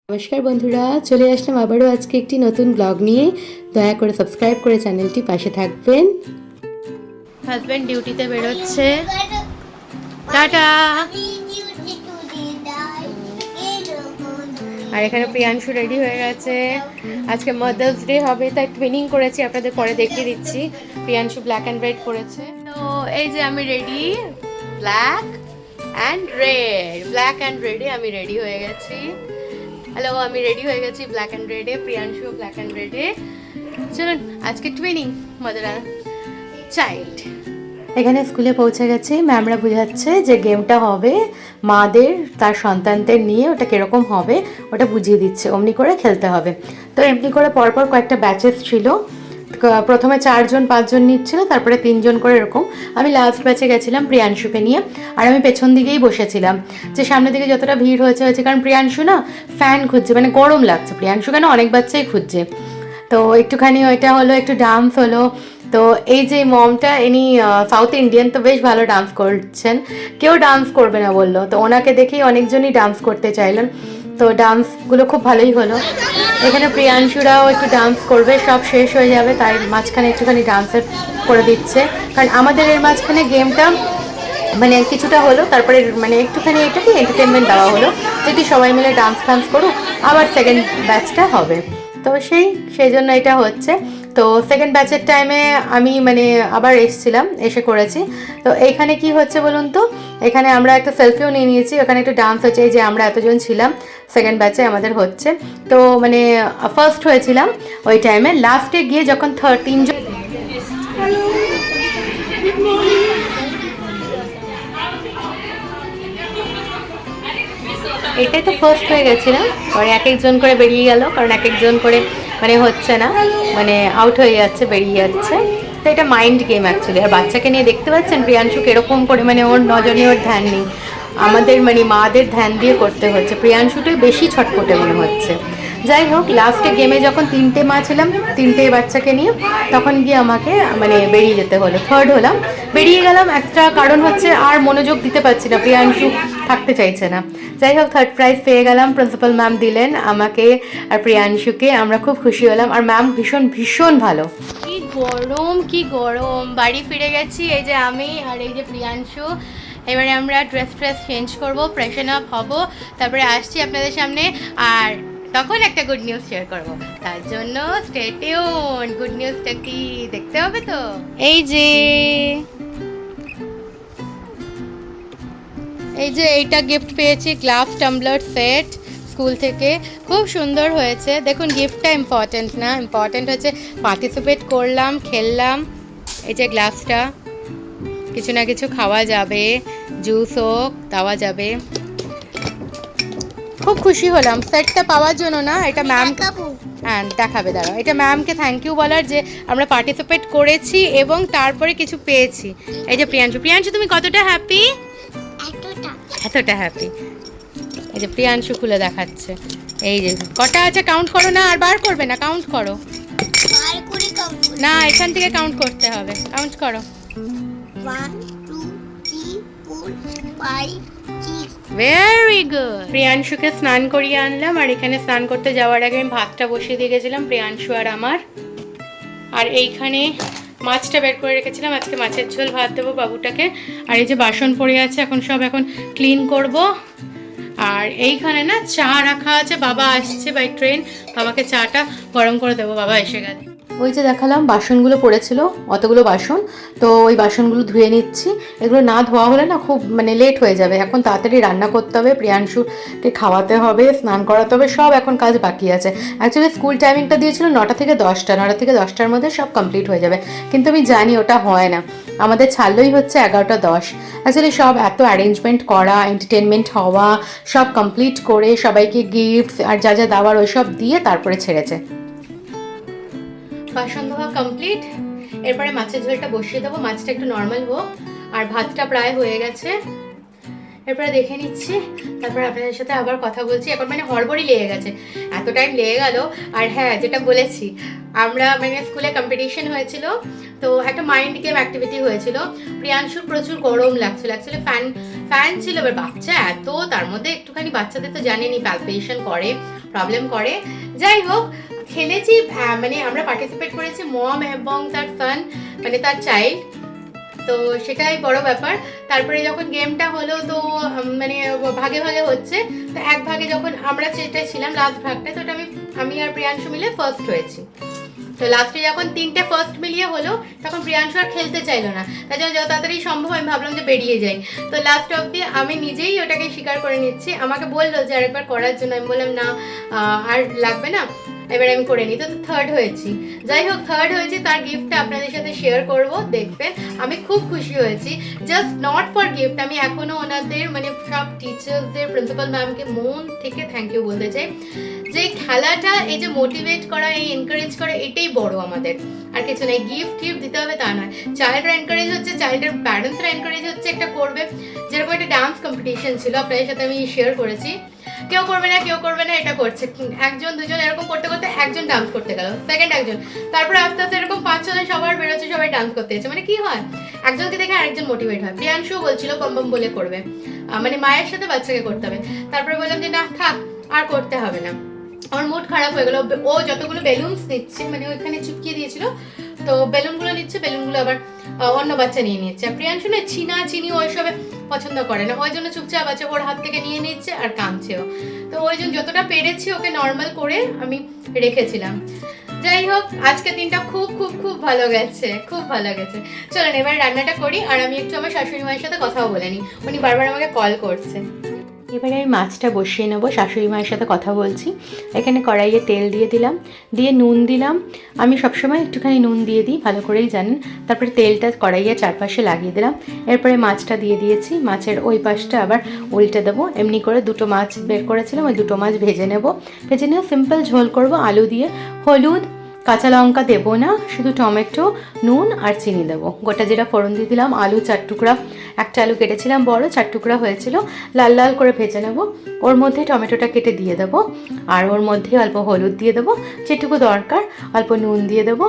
নমস্কার বন্ধুরা, চলে আসলাম আবারও আজকে একটি নতুন ব্লগ নিয়ে। দয়া করে সাবস্ক্রাইব করে চ্যানেলটি পাশে থাকবেন। হাজব্যান্ড ডিউটিতে বেরোচ্ছে, টাটা। আর এখানে প্রিয়াংশু রেডি হয়ে গেছে। আজকে মাদার্স ডে হবে, তাই টুইনিং করেছি, আপনাদের পরে দেখিয়ে দিচ্ছি। প্রিয়াংশু ব্ল্যাক অ্যান্ড রেড করেছে। তো এই যে আমি ready, black and red, black and রেডে আমি রেডি হয়ে গেছি। হ্যালো, আমি রেডি হয়ে গেছি ব্ল্যাক অ্যান্ড রেডে, প্রিয়াংশু ব্ল্যাক অ্যান্ড রেডে। চলুন আজকে টুইনিং, মাদার আর চাইল্ড। এখানে স্কুলে পৌঁছে গেছি। ম্যামরা বোঝাচ্ছে যে গেমটা হবে মাদের তার সন্তানদের নিয়ে, ওটা কীরকম হবে ওটা বুঝিয়ে দিচ্ছে, অমনি করে খেলতে হবে। তো এমনি করে পরপর কয়েকটা ব্যাচেস ছিল। প্রথমে 4জন 5জন নিচ্ছিল, তারপরে 3জন করে এরকম। আমি লাস্ট ব্যাচে গেছিলাম প্রিয়াংশুকে নিয়ে, আর আমি পেছন দিকেই বসেছিলাম। যে সামনের দিকে যতটা ভিড় হয়েছে, কারণ প্রিয়াংশু না ফ্যান খুঁজছে, মানে গরম লাগছে। প্রিয়াংশু কেন, অনেক বাচ্চাই খুঁজছে। তো একটুখানি ওইটা হলো, একটু ডান্স হলো। তো এই যে মমটা, ইনি সাউথ ইন্ডিয়ান, তো বেশ ভালো ডান্স করছেন। কেউ ডান্স করবে না বললো, তো ওনাকে দেখেই অনেকজনই ডান্স করতে চাইলেন। তো ডান্সগুলো খুব ভালোই হলো। এখানে প্রিয়াংশুরাও একটু ডান্স করবে, সব শেষ হয়ে যাবে, তাই মাঝখানে একটুখানি ডান্সের করে দিচ্ছে। কারণ আমাদের এর মাঝখানে গেমটা মানে কিছুটা হলো, তারপরে মানে একটুখানি এটাকে এন্টারটেনমেন্ট দেওয়া হলো, যদি সবাই মিলে ডান্স টান্স করুক, আবার সেকেন্ড ব্যাচটা হবে। তো সেই জন্য এটা হচ্ছে। তো সেকেন্ড ব্যাচের টাইমে আমি মানে আবার এসে করেছি। তো এইখানে কি হচ্ছে বলুন তো, এখানে আমরা একটা সেলফিও নিয়ে নিয়েছি, ওখানে একটু ডান্স হচ্ছে। এই যে আমরা এতজন ছিলাম সেকেন্ড ব্যাচে, আমাদের হচ্ছে। তো মানে ফার্স্ট হয়েছিলাম ওই টাইমে। লাস্টে গিয়ে যখন 3জন, এটাই তো ফার্স্ট হয়ে গেছিলাম। আর এক একজন করে বেরিয়ে গেল, কারণ এক একজন করে মানে হচ্ছে না, মানে আউট হয়ে যাচ্ছে, বেরিয়ে যাচ্ছে। তো এটা মাইন্ড গেম অ্যাকচুয়ালি। আর বাচ্চাকে নিয়ে দেখতে পাচ্ছেন প্রিয়াংশু কিরকম করে, মানে ওর নজরে ওর ধ্যান নেই। আমাদের মানে মাদের ধ্যান দিয়ে করতে হচ্ছে। প্রিয়াংশুটাই বেশি ছটপটে মনে হচ্ছে। যাই হোক, লাস্টে গেমে যখন 3টে মা ছিলাম, 3টে বাচ্চাকে নিয়ে, তখন গিয়ে আমাকে মানে বেরিয়ে যেতে হলো। থার্ড হলাম, বেরিয়ে গেলাম। একটা কারণ হচ্ছে আর মনোযোগ দিতে পারছি না, প্রিয়াংশু থাকতে চাইছে না। যাই হোক, থার্ড প্রাইজ পেয়ে গেলাম। প্রিন্সিপাল ম্যাম দিলেন আমাকে আর প্রিয়াংশুকে, আমরা খুব খুশি হলাম। আর ম্যাম ভীষণ ভীষণ ভালো। কি গরম, কি গরম। বাড়ি ফিরে গেছি, এই যে আমি আর এই যে প্রিয়াংশু। এবারে আমরা ড্রেস চেঞ্জ করবো, ফ্রেশন আপ হবো, তারপরে আসছি আপনাদের সামনে। আর তখন একটা গুড নিউজ শেয়ার করবো, তার জন্য স্টে টিউন। গুড নিউজটা কি দেখতে হবে তো। এই যে এইটা গিফট পেয়েছি, গ্লাস টাম্বলার সেট স্কুল থেকে, খুব সুন্দর হয়েছে। দেখুন, গিফটটা ইম্পর্টেন্ট না, ইম্পর্টেন্ট হচ্ছে পার্টিসিপেট করলাম, খেললাম। এই যে গ্লাসটা, কিছু না কিছু খাওয়া যাবে, জুস হোক দেওয়া যাবে। খুব খুশি হলাম সেটটা পাওয়ার জন্য। না, এটা ম্যাম, হ্যাঁ দেখাবে, দাঁড়াও। এটা ম্যামকে থ্যাংক ইউ বলার, যে আমরা পার্টিসিপেট করেছি এবং তারপরে কিছু পেয়েছি। এই যে প্রিয়াংশু, তুমি কতটা হ্যাপি? এতটা হ্যাপি। এই যে প্রিয়াংশু খুলে দেখাচ্ছে। এই যে কটা আছে কাউন্ট করো না, আর বার করবে না, কাউন্ট করো না, এখান থেকে কাউন্ট করতে হবে, কাউন্ট করো। 1 2 3 4 5 6। Very good. প্রিয়াংশুকে স্নান করিয়ে আনলাম, আর এখানে স্নান করতে যাওয়ার আগে আমি ভাতটা বসিয়ে দিয়ে গেছিলাম, প্রিয়াংশু আর আমার। আর এইখানে মাছটা বের করে রেখেছিলাম, আজকে মাছের ঝোল ভাত দেবো বাবুটাকে। আর এই যে বাসন পড়ে আছে, এখন ক্লিন করব। আর এইখানে না চা রাখা আছে, বাবা আসছে বাই ট্রেন, বাবাকে চাটা গরম করে দেবো, বাবা এসে গেলে। ওই যে দেখালাম বাসনগুলো পড়েছিল, অতগুলো বাসন, তো ওই বাসনগুলো ধুয়ে নিচ্ছি। এগুলো না ধোয়া হলে না খুব মানে লেট হয়ে যাবে। এখন তাড়াতাড়ি রান্না করতে হবে, প্রিয়াংশুকে খাওয়াতে হবে, স্নান করাতে হবে, সব এখন কাজ বাকি আছে। অ্যাকচুয়ালি স্কুল টাইমিংটা দিয়েছিল 9টা থেকে 10টা, 9টা থেকে 10টার মধ্যে সব কমপ্লিট হয়ে যাবে, কিন্তু আমি জানি ওটা হয় না। আমাদের ছাড়লেই হচ্ছে 11টা 10। অ্যাকচুয়ালি সব এত অ্যারেঞ্জমেন্ট করা, এন্টারটেনমেন্ট হওয়া, সব কমপ্লিট করে সবাইকে গিফটস আর যা যা দেওয়ার ওই সব দিয়ে তারপরে ছেড়েছে। বাসন ধোয়া কমপ্লিট, এরপরে মাছের ঝোলটা বসিয়ে দেবো, মাছটা একটু নর্মাল হোক। আর ভাতটা প্রায় হয়ে গেছে, এরপরে দেখে নিচ্ছি, তারপর আপনাদের সাথে আবার কথা বলছি। এখন মানে হড়বড়ি লেগে গেছে, এত টাইম লেগে গেল। আর হ্যাঁ, যেটা বলেছি, আমরা মানে স্কুলে কম্পিটিশন হয়েছিল, তো একটা মাইন্ড গেম অ্যাক্টিভিটি হয়েছিল। প্রিয়াংশুর প্রচুর গরম লাগছিল, অ্যাকচুয়ালি ফ্যান ছিল, এবার বাচ্চা এত, তার মধ্যে একটুখানি বাচ্চাদের তো জানেনি প্যালপেশন করে, প্রবলেম করে। যাই হোক, খেলেছি, মানে আমরা পার্টিসিপেট করেছি মম এবং তার সান, মানে তার চাইল্ড, তো সেটাই বড় ব্যাপার। তারপরে যখন গেমটা হলো তো মানে ভাগে ভাগে হচ্ছে, তো এক ভাগে যখন আমরা যেটা ছিলাম লাস্ট ভাগটা, তো ওটা আমি আর প্রিয়াংশু মিলে ফার্স্ট হয়েছি। তো লাস্টে যখন 3টে ফার্স্ট মিলিয়ে হলো তখন প্রিয়াংশু আর খেলতে চাইলো না, তাই জন্য যত তাড়াতাড়ি সম্ভব আমি ভাবলাম যে বেরিয়ে যাই। তো লাস্ট অবধি আমি নিজেই ওটাকে স্বীকার করে নিচ্ছি। আমাকে বললো যে আরেকবার করার জন্য, আমি বললাম না আর লাগবে না, এবার আমি করে নিই। তো থার্ড হয়েছি। যাই হোক, থার্ড হয়েছি, তার গিফটটা আপনাদের সাথে শেয়ার করব, দেখবেন। আমি খুব খুশি হয়েছি, জাস্ট নট ফর গিফট, আমি এখনো ওনাদের মানে সব টিচার্সদের, প্রিন্সিপাল ম্যামকে মন থেকে থ্যাংক ইউ বলতে চাই, যে খেলাটা, এই যে মোটিভেট করা, এই এনকারেজ করা, এটাই বড় আমাদের, আর কিছু নেই। গিফট দিতে হবে তা নয়, চাইল্ডরা এনকারেজ হচ্ছে, চাইল্ডের প্যারেন্টসরা এনকারেজ হচ্ছে, একটা করবে। যেরকম একটা ডান্স কম্পিটিশন ছিল, আপনাদের সাথে আমি শেয়ার করেছি, কেউ করবে না কেউ করবে না এটা করছে, একজন দুজন এরকম করতে করতে একজন ডান্স করতে গেল, সেকেন্ড একজন, তারপরে আস্তে আস্তে এরকম 5-6 জন সবার বেরোচ্ছে, সবাই ডান্স করতে যাচ্ছে। মানে কি হয়, একজনকে দেখে আরেকজন মোটিভেট হয়। প্রিয়াংশু বলছিল বম বম বলে করবে, মানে মায়ের সাথে বাচ্চাকে করতে হবে। তারপরে বললাম যে না থাক, আর করতে হবে না। আমার মুড খারাপ হয়ে গেল। ও যতগুলো বেলুনস নিচ্ছে, মানে ওইখানে চিপকিয়ে দিয়েছিল, তো বেলুনগুলো নিচ্ছে, বেলুনগুলো আবার অন্য বাচ্চা নিয়ে নিচ্ছে। আর প্রিয়াংশু না চিনি ওইসবে পছন্দ করে না, ওই জন্য চুপচাপ আছে, ওর হাত থেকে নিয়ে নিচ্ছে আর কাঁদছেও। তো ওই জন্য যতটা পেরেছি ওকে নর্মাল করে আমি রেখেছিলাম। যাই হোক, আজকে দিনটা খুব খুব খুব ভালো গেছে, খুব ভালো গেছে। চলেন এবার রান্নাটা করি, আর আমি একটু আমার শাশুড়ি মায়ের সাথে কথাও বলে নিই, উনি বারবার আমাকে কল করছে। এবারে আমি মাছটা বসিয়ে নেবো, শাশুড়ি মায়ের সাথে কথা বলছি। এখানে কড়াইয়ে তেল দিয়ে দিলাম, দিয়ে নুন দিলাম। আমি সবসময় একটুখানি নুন দিয়ে দিই, ভালো করেই জানেন। তারপরে তেলটা কড়াইয়ে চারপাশে লাগিয়ে দিলাম। এরপরে মাছটা দিয়ে দিয়েছি, মাছের ওই পাশটা আবার উল্টে দেবো। এমনি করে 2টো মাছ বের করেছিলাম, ওই 2টো মাছ ভেজে নেব। ভেজে নিয়ে সিম্পল ঝোল করব আলু দিয়ে। হলুদ, কাঁচা লঙ্কা দেবো না, শুধু টমেটো, নুন আর চিনি দেবো। গোটা জিরা ফোড়ন দিয়ে দিলাম। আলু 4 টুকরা, একটা আলু কেটেছিলাম বড়, 4 টুকরা হয়েছিল, লাল লাল করে ভেজে নেব। ওর মধ্যে টমেটোটা কেটে দিয়ে দেবো, আর ওর মধ্যে অল্প হলুদ দিয়ে দেবো, যেটুকু দরকার, অল্প নুন দিয়ে দেবো,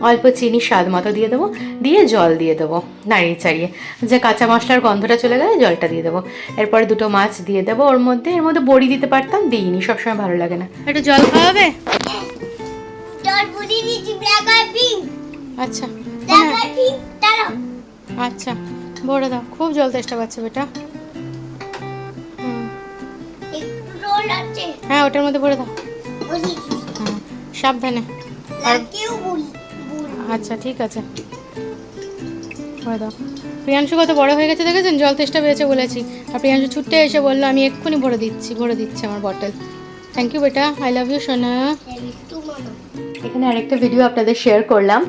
অল্প চিনি স্বাদ মতো দিয়ে দেবো, দিয়ে জল দিয়ে দেবো নাড়িয়ে চাড়িয়ে, যে কাঁচা মশলার গন্ধটা চলে গেলে জলটা দিয়ে দেবো। এরপরে 2টো মাছ দিয়ে দেবো ওর মধ্যে। এর মধ্যে বড়ি দিতে পারতাম, দিইনি, সবসময় ভালো লাগে না। একটু জল খাওয়াবে? আচ্ছা আচ্ছা, ভরে দাও, খুব জল তেষ্টা পাচ্ছে বেটা। হ্যাঁ, ওটার মধ্যে ভরে দাও, সাবধানে। আচ্ছা ঠিক আছে, ভরে দাও। প্রিয়াংশু কত বড় হয়ে গেছে দেখেছেন, জল তেষ্টা পেয়েছে বলেছি, আর প্রিয়াংশু ছুটতে এসে বললো আমি এক্ষুনি ভরে দিচ্ছি আমার বটল। থ্যাংক ইউ বেটা, আই লাভ ইউ সোনা। এখানে আরেকটা ভিডিও আপনাদের শেয়ার করলাম।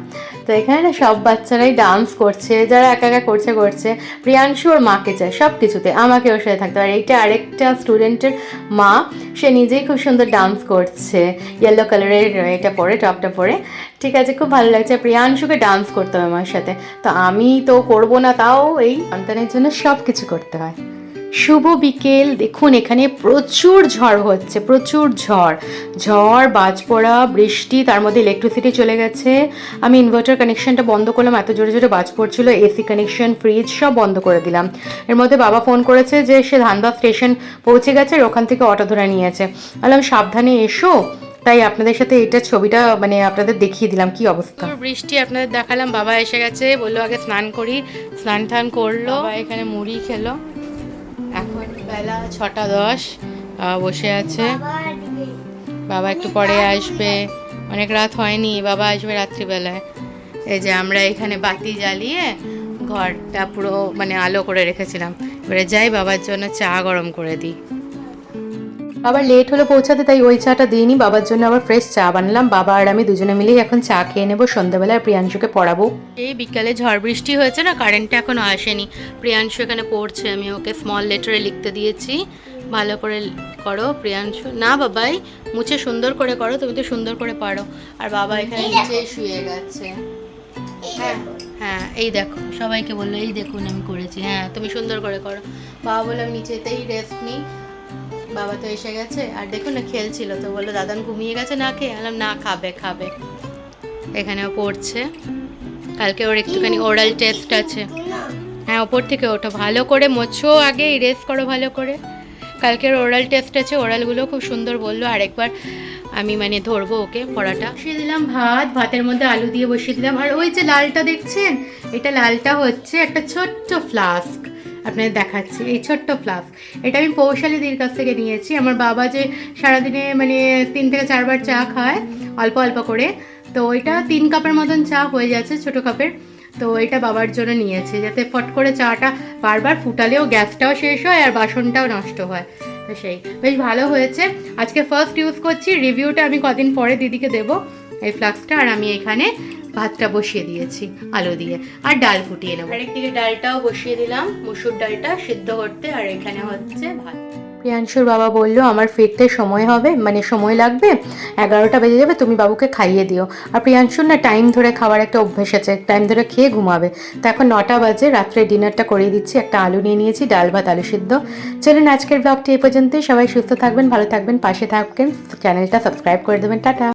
তো এখানে না সব বাচ্চারাই ডান্স করছে, যারা একা একা করছে। প্রিয়াংশু ওর মাকে চায় সব কিছুতে, আমাকে ওর সাথে থাকতে। আর এইটা আরেকটা স্টুডেন্টের মা, সে নিজেই খুব সুন্দর ডান্স করছে, ইয়েলো কালারের এটা পরে, টপটা পরে। ঠিক আছে, খুব ভালো লাগছে। প্রিয়াংশুকে ডান্স করতে হবে আমার সাথে, তো আমি তো করবো না, তাও এই সন্তানের জন্য সব কিছু করতে হয়। শুভ বিকেল। দেখুন এখানে প্রচুর ঝড় হচ্ছে, প্রচুর ঝড়, বাজ পড়া, বৃষ্টি, তার মধ্যে ইলেকট্রিসিটি চলে গেছে। আমি ইনভার্টার কানেকশনটা বন্ধ করলাম, এত জোরে জোরে বাজ পড়ছিল। এসি কানেকশন, ফ্রিজ সব বন্ধ করে দিলাম। এর মধ্যে বাবা ফোন করেছে যে সে ধানবাদ স্টেশন পৌঁছে গেছে, আর ওখান থেকে অটো ধরে নিয়েছে। বললাম সাবধানে এসো, তাই আপনাদের সাথে এটা ছবিটা মানে আপনাদের দেখিয়ে দিলাম কি অবস্থা। বৃষ্টি আপনাদের দেখালাম। বাবা এসে গেছে, বললো আগে স্নান করি, স্নান টান করলো, এখানে মুড়ি খেলো। এখন বেলা 6:10, বসে আছে। বাবা একটু পরে আসবে, অনেক রাত হয়নি, বাবা আসবে রাত্রিবেলায়। এই যে আমরা এখানে বাতি জ্বালিয়ে ঘরটা পুরো মানে আলো করে রেখেছিলাম। এবারে যাই বাবার জন্য চা গরম করে দিই। বাবার লেট হলো পৌঁছাতে, তাই ওই চাটা দিইনি, বাবার জন্য আবার ফ্রেশ চা বানালাম। বাবা আর আমি দুজনে মিলেই এখন চা খেয়ে নেবো, সন্ধ্যাবেলায় প্রিয়াংশুকে পড়াবো। এই বিকালে ঝড় বৃষ্টি হয়েছে না, কারেন্টটা এখনো আসেনি। প্রিয়াংশু এখানে পড়ছে, আমি ওকে স্মল লেটারে লিখতে দিয়েছি, ভালো করে করো প্রিয়াংশু। না বাবাই, মুছে সুন্দর করে করো, তুমি তো সুন্দর করে পারো। আর বাবা এখানে নিচে শুয়ে গেছে। হ্যাঁ হ্যাঁ, এই দেখো, সবাইকে বললো এই দেখুন আমি করেছি। হ্যাঁ তুমি সুন্দর করে করো। বাবা বললো আমি নিচেতেই রেস্ট নিই। বাবা তো এসে গেছে, আর দেখুন না খেলছিল, তো বললো দাদান ঘুমিয়ে গেছে না খেয়ে। আলাম না, খাবে। এখানেও পড়ছে, কালকে ওর একটুখানি ওরাল টেস্ট আছে। হ্যাঁ, ওপর থেকে ওঠো, ভালো করে মোছো, আগে ইরেজ করো ভালো করে। কালকের ওরাল টেস্ট আছে, ওরালগুলো খুব সুন্দর বললো। আরেকবার আমি মানে ধরবো ওকে পড়াটা। বসিয়ে দিলাম ভাত, ভাতের মধ্যে আলু দিয়ে বসিয়ে দিলাম। আর ওই যে লালটা দেখছেন, এটা লালটা হচ্ছে একটা ছোট্ট ফ্লাস্ক, আপনাদের দেখাচ্ছি এই ছোট্ট ফ্লাস্ক। এটা আমি পৌশালীদির কাছ থেকে নিয়েছি। আমার বাবা যে সারাদিনে মানে 3 থেকে 4 বার চা খায় অল্প অল্প করে, তো এটা 3 কাপের মতন চা হয়ে যাচ্ছে ছোট কাপের। তো এটা বাবার জন্য নিয়েছে, যাতে ফট করে চাটা বারবার ফুটালেও গ্যাসটাও শেষ হয় আর বাসনটাও নষ্ট হয়। তো সেই বেশ ভালো হয়েছে। আজকে ফার্স্ট ইউজ করছি, রিভিউটা আমি কদিন পরে দিদিকে দেবো এই ফ্লাক্সটা। আর আমি এখানে ভাতটা বসিয়ে দিয়েছি আলু দিয়ে, আর ডাল ফুটিয়ে নেবো। আরেকদিকে ডালটাও বসিয়ে দিলাম, মুসুর ডালটা সিদ্ধ করতে। আর এখানে হচ্ছে ভাত। প্রিয়াংশুর বাবা বললো আমার ফিরতে সময় হবে, মানে সময় লাগবে, 11টা বেজে যাবে, তুমি বাবুকে খাইয়ে দিও। আর প্রিয়াংশুর না টাইম ধরে খাওয়ার একটা অভ্যেস আছে, টাইম ধরে খেয়ে ঘুমাবে। তো এখন 9টা বাজে, রাত্রে ডিনারটা করিয়ে দিচ্ছি। একটা আলু নিয়ে নিয়েছি, ডাল ভাত আলু সিদ্ধ। চলুন আজকের ব্লগটি এই পর্যন্তই। সবাই সুস্থ থাকবেন, ভালো থাকবেন, পাশে থাকবেন, চ্যানেলটা সাবস্ক্রাইব করে দেবেন। টাটা।